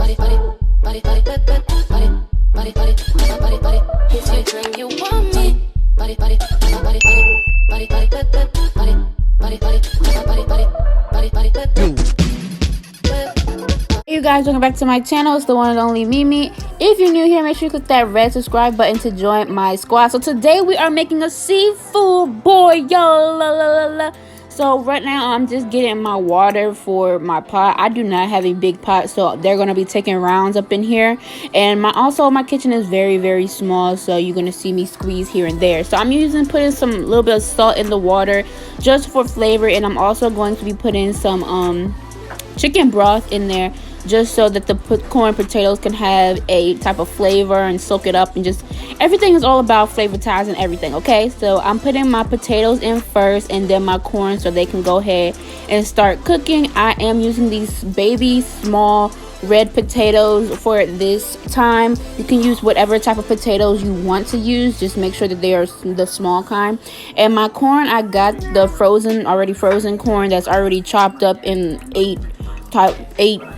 Hey you guys, welcome back to my channel. It's the one and only Mimi. If you're new here, make sure you click that red subscribe button to join my squad. So today we are making a seafood boil. So right now I'm just getting my water for my pot. I do not have a big pot, so they're gonna be taking rounds up in here. And my kitchen is very small, so you're gonna see me squeeze here and there. So I'm putting some little bit of salt in the water just for flavor, and I'm also going to be putting some chicken broth in there just so that the corn potatoes can have a type of flavor and soak it up, and just everything is all about flavortizing everything. Okay, so I'm putting my potatoes in first and then my corn so they can go ahead and start cooking. I am using these baby small red potatoes for this time. You can use whatever type of potatoes you want to use, just make sure that they are the small kind. And my corn, I got the already frozen corn that's already chopped up in 8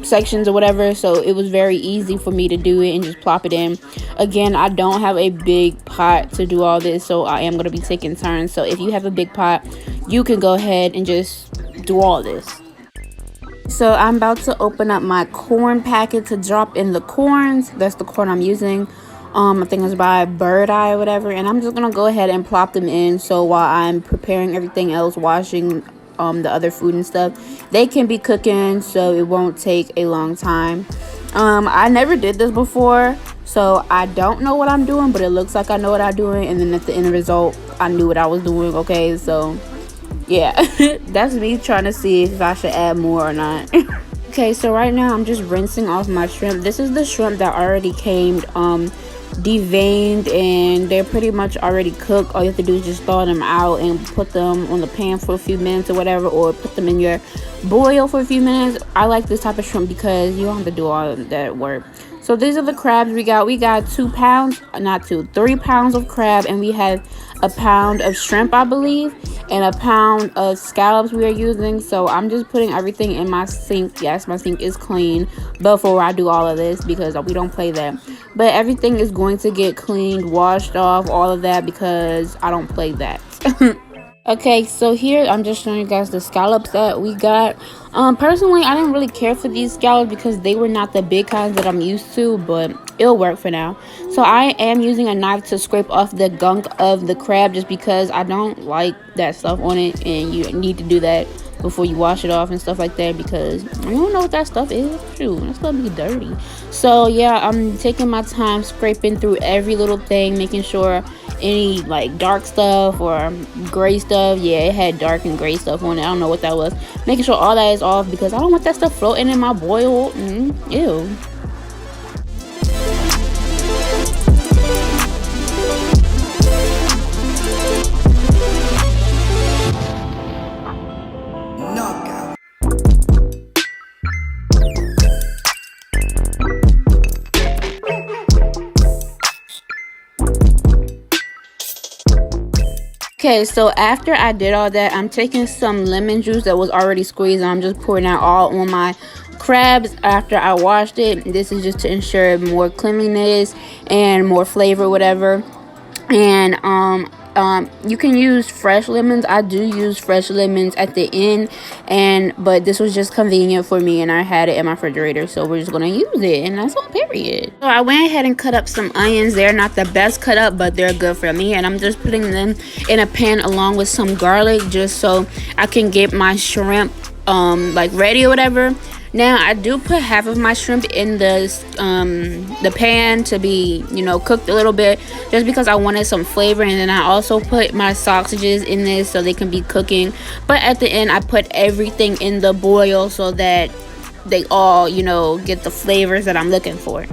sections or whatever, so it was very easy for me to do it and just plop it in. Again, I don't have a big pot to do all this, so I am going to be taking turns. So if you have a big pot, you can go ahead and just do all this. So I'm about to open up my corn packet to drop in the corns. That's the corn I'm using. I think it's by babyyy or whatever, and I'm just gonna go ahead and plop them in. So while I'm preparing everything else, washing the other food and stuff, they can be cooking, so it won't take a long time. I never did this before, so I don't know what I'm doing, but it looks like I know what I'm doing, and then at the end result I knew what I was doing. Okay, so yeah. That's me trying to see if I should add more or not. Okay, so right now I'm just rinsing off my shrimp. This is the shrimp that already came deveined, and they're pretty much already cooked. All you have to do is just thaw them out and put them on the pan for a few minutes or whatever, or put them in your boil for a few minutes. I like this type of shrimp because you don't have to do all of that work. So these are the crabs we got. We got 3 pounds of crab, and we have a pound of shrimp, I believe, and a pound of scallops we are using. So I'm just putting everything in my sink. Yes, my sink is clean before I do all of this, because we don't play that. But everything is going to get cleaned, washed off, all of that, because I don't play that. Okay, so here I'm just showing you guys the scallops that we got. Personally, I didn't really care for these scallops because they were not the big kinds that I'm used to, but it'll work for now. So I am using a knife to scrape off the gunk of the crab, just because I don't like that stuff on it, and you need to do that before you wash it off and stuff like that, because you don't know what that stuff is. Shoot, that's gonna be dirty. So yeah, I'm taking my time scraping through every little thing, making sure any like dark stuff or gray stuff, yeah, it had dark and gray stuff on it, I don't know what that was, making sure all that is off, because I don't want that stuff floating in my boil. Ew. Okay, so after I did all that, I'm taking some lemon juice that was already squeezed, and I'm just pouring out all on my crabs after I washed it. This is just to ensure more cleanliness and more flavor, whatever. And you can use fresh lemons. I do use fresh lemons at the end, but this was just convenient for me, and I had it in my refrigerator, so we're just gonna use it, and that's all, period. So I went ahead and cut up some onions. They're not the best cut up, but they're good for me, and I'm just putting them in a pan along with some garlic, just so I can get my shrimp like ready or whatever. Now I do put half of my shrimp in the pan to be, cooked a little bit, just because I wanted some flavor. And then I also put my sausages in this so they can be cooking. But at the end I put everything in the boil so that they all, get the flavors that I'm looking for.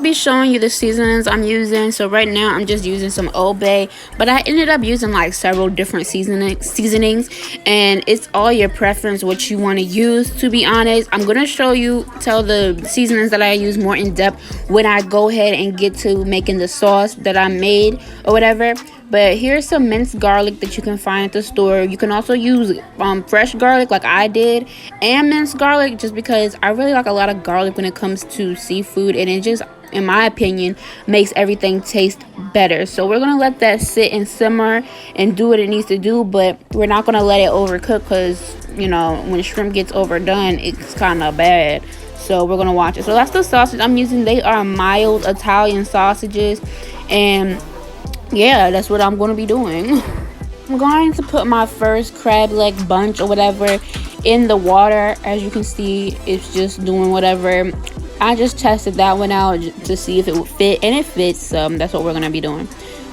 Be showing you the seasonings I'm using. So right now I'm just using some ℠𝕠𝕤, but I ended up using like several different seasonings, and it's all your preference what you want to use. To be honest, I'm gonna tell the seasonings that I use more in depth when I go ahead and get to making the sauce that I made or whatever. But here's some minced garlic that you can find at the store. You can also use fresh garlic like I did, and minced garlic, just because I really like a lot of garlic when it comes to seafood, and it just, in my opinion, makes everything taste better. So we're gonna let that sit and simmer and do what it needs to do, but we're not gonna let it overcook, because you know, when shrimp gets overdone, it's kind of bad. So we're gonna watch it. So that's the sausage I'm using. They are mild Italian sausages, and yeah, that's what I'm going to be doing. I'm going to put my first crab leg bunch or whatever in the water. As you can see, it's just doing whatever. I just tested that one out to see if it would fit, and it fits. So that's what we're going to be doing.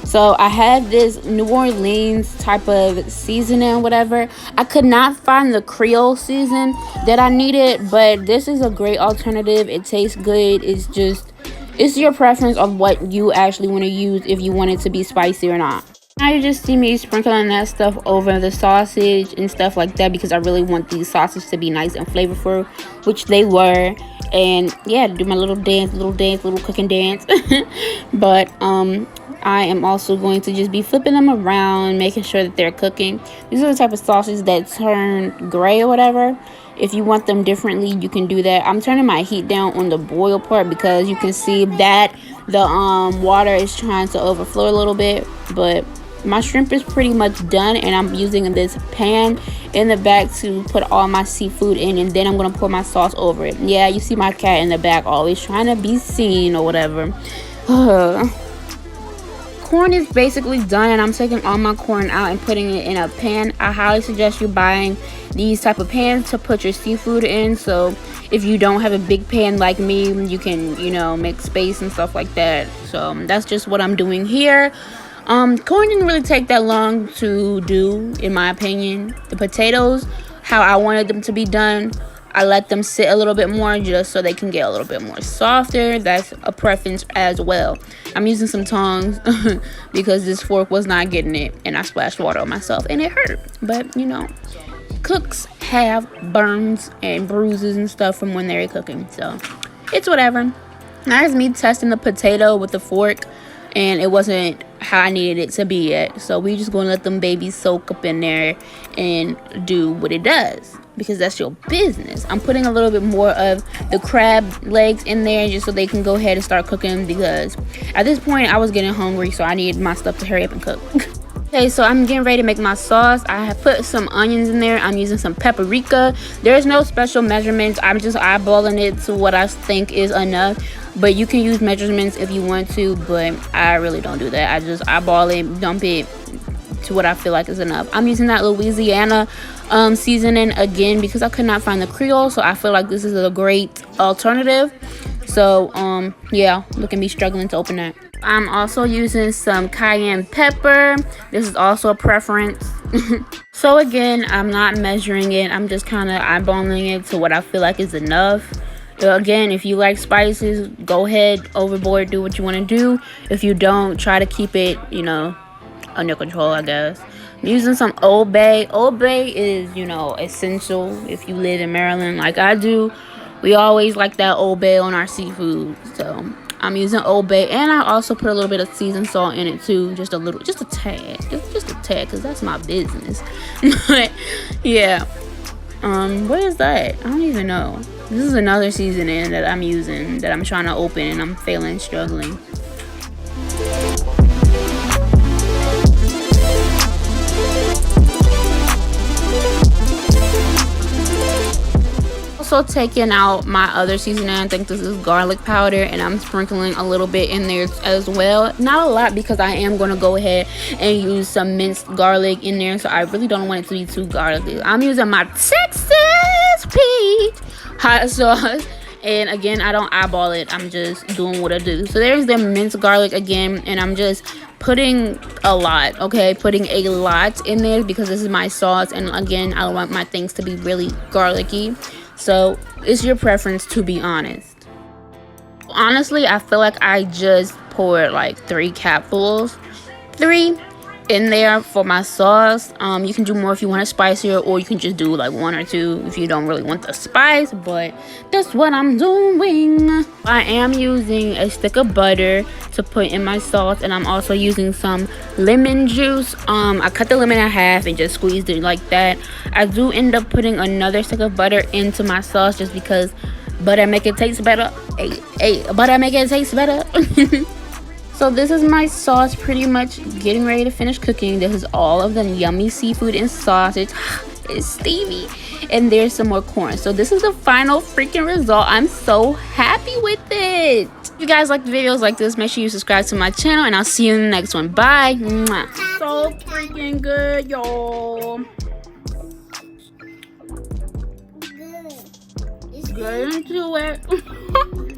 So I had this New Orleans type of seasoning, whatever. I could not find the Creole season that I needed, but this is a great alternative. It tastes good. It's your preference of what you actually want to use, if you want it to be spicy or not. Now you just see me sprinkling that stuff over the sausage and stuff like that, because I really want these sausages to be nice and flavorful, which they were. And yeah, do my little cooking dance. But I am also going to just be flipping them around, making sure that they're cooking. These are the type of sausages that turn gray or whatever. If you want them differently, you can do that. I'm turning my heat down on the boil part, because you can see that the water is trying to overflow a little bit. But my shrimp is pretty much done, and I'm using this pan in the back to put all my seafood in, and then I'm gonna pour my sauce over it. Yeah, you see my cat in the back always trying to be seen or whatever. Corn is basically done, and I'm taking all my corn out and putting it in a pan. I highly suggest you buying these type of pans to put your seafood in. So if you don't have a big pan like me, you can, you know, make space and stuff like that. So that's just what I'm doing here. Corn didn't really take that long to do, in my opinion. The potatoes, how I wanted them to be done, I let them sit a little bit more just so they can get a little bit more softer. That's a preference as well. I'm using some tongs because this fork was not getting it, and I splashed water on myself and it hurt. But you know, cooks have burns and bruises and stuff from when they're cooking, so it's whatever. That's me testing the potato with the fork, and it wasn't how I needed it to be yet. So we just gonna let them babies soak up in there and do what it does, because that's your business. I'm putting a little bit more of the crab legs in there just so they can go ahead and start cooking, because at this point I was getting hungry, so I needed my stuff to hurry up and cook. Okay, so I'm getting ready to make my sauce. I have put some onions in there. I'm using some paprika. There's no special measurements. I'm just eyeballing it to what I think is enough. But you can use measurements if you want to, but I really don't do that. I just eyeball it, dump it to what I feel like is enough. I'm using that Louisiana seasoning again because I could not find the Creole, so I feel like this is a great alternative. So yeah, look at me struggling to open that. I'm also using some cayenne pepper. This is also a preference. So again, I'm not measuring it. I'm just kind of eyeballing it to what I feel like is enough. Again, if you like spices, go ahead, overboard, do what you want to do. If you don't, try to keep it, you know, under control, I guess. I'm using some Old Bay. Old Bay is, you know, essential if you live in Maryland like I do. We always like that Old Bay on our seafood. So I'm using Old Bay, and I also put a little bit of seasoned salt in it too, just a little, just a tad, because that's my business. But yeah, what is that? I don't even know. This is another seasoning that I'm using that I'm trying to open, and I'm failing, struggling. Also taking out my other seasoning. I think this is garlic powder, and I'm sprinkling a little bit in there as well. Not a lot, because I am going to go ahead and use some minced garlic in there, so I really don't want it to be too garlicky. I'm using my Texas Pete hot sauce, and again, I don't eyeball it. I'm just doing what I do. So there's the minced garlic again, and I'm just putting a lot, okay, putting a lot in there because this is my sauce, and again, I want my things to be really garlicky. So it's your preference, to be honest. Honestly, I feel like I just poured like 3 capfuls. 3, in there for my sauce. You can do more if you want it spicier, or you can just do like 1 or 2 if you don't really want the spice, but that's what I'm doing. I am using a stick of butter to put in my sauce, and I'm also using some lemon juice. I cut the lemon in half and just squeezed it like that. I do end up putting another stick of butter into my sauce just because butter make it taste better. Butter make it taste better. So this is my sauce pretty much getting ready to finish cooking. This is all of the yummy seafood and sausage. It's steamy. And there's some more corn. So this is the final freaking result. I'm so happy with it. If you guys like the videos like this, make sure you subscribe to my channel, and I'll see you in the next one. Bye. Mwah. So freaking good, y'all. Get into it.